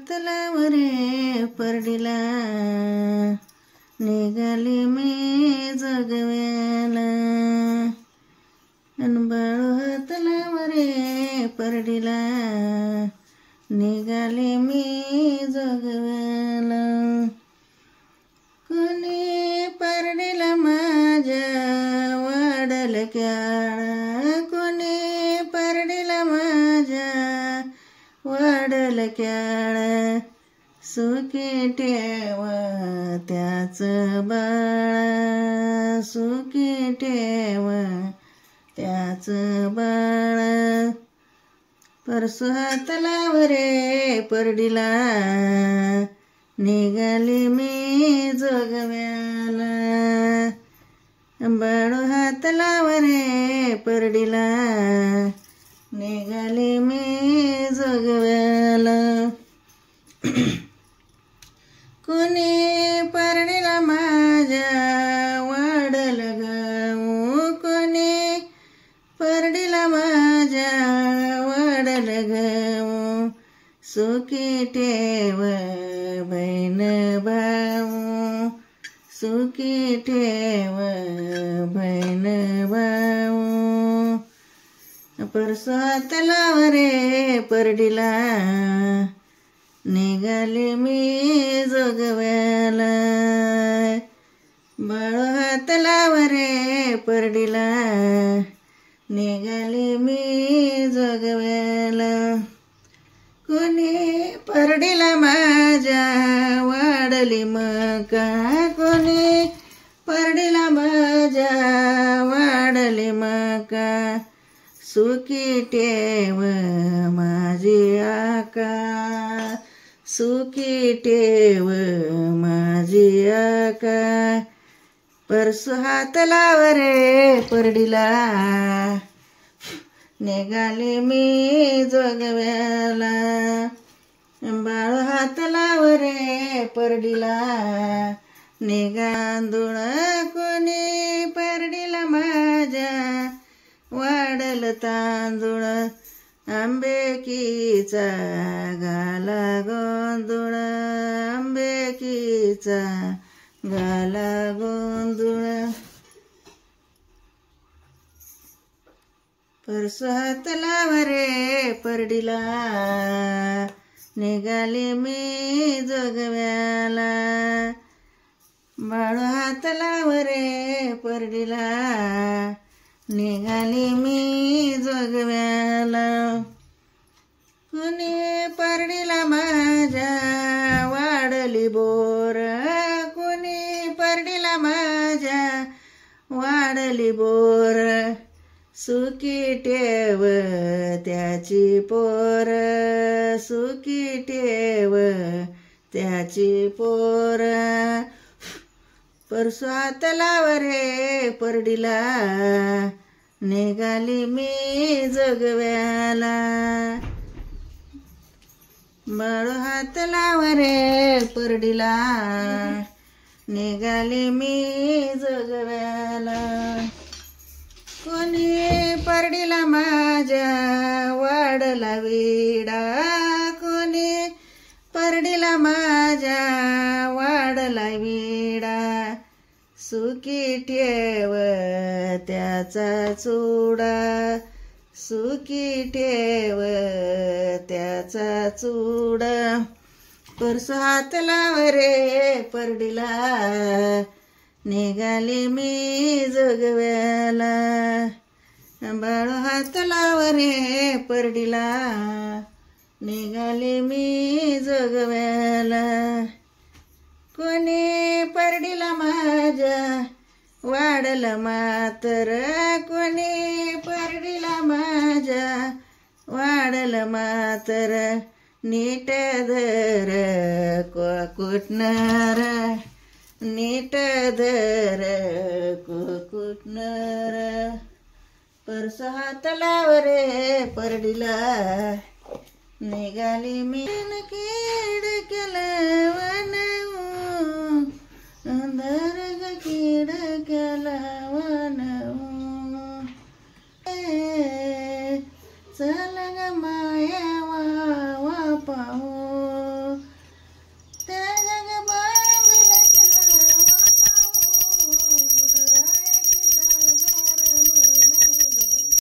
हातलाव रे परडीला निघाली मी जगव्याला अन बाळू हातलाव रे परडीला निघाली मी जगव्याला कोणी परडीला माझ्या वाढल क्याळा कोणी परडीला माझ्या वाढल क्याळा सुखी ठेव त्याच बाळा सुखी ठेव त्याच बाळा परसू हातलाव रे परडीला निघाली मी जोगव्याला बाळू हातलाव रे परडीला निघाली मी जोगव्याला कोणी परडीला माझ्या वाढल गहू कोणी परडीला माझ्या वाढल गहू सुखी ठेव बहीण भाऊ सुखी ठेव बहीण भाऊ परसू हातलाव रे परडीला निघाली मी जोगव्याला बाळू हातलाव रे परडीला निघाली मी जोगव्याला कोणी परडीला माझ्या वाढली मका कोणी परडीला माझ्या वाढली मका सुखी ठेव माझी आका सुखी ठेव माझी आका परसू हातलाव रे परडीला निघाली मी जोगव्याला बाळू हातलाव रे परडीला निघांदुळ कोणी परडीला माझ्या वाढल तांदूळ आंबेकीचा गाला गोंधुळ आंबेकीचा गाला गोंधुळ परसू हातलाव रे परडीला निघाली मी जोगव्याला बाळू हातलाव रे परडीला निघाली मी जोगव्याला कोणी परडीला माझ्या वाढली बोर कोणी परडीला माझ्या वाढली बोर सुखी ठेव त्याची पोर सुखी ठेव त्याची पोर परसू हातलाव रे परडीला निघाली मी जोगव्याला बाळू हातलाव रे परडीला निघाली मी जोगव्याला कोणी परडीला माझ्या वाढला विडा कोणी परडीला माझ्या वाढला विडा सुखी ठेव त्याचा चुडा सुखी ठेव त्याचा चुडा परसू हातलाव रे परडीला निघाली मी जोगव्याला बाळू हातलाव रे परडीला निघाली मी जोगव्याला कोणी परडीला माझ्या वाढल मातर कोणी परडीला माझ्या वाढल मातर नीट धर कुटणार नीट धर कुटणार परसू हातलाव रे परडीला निघाली मी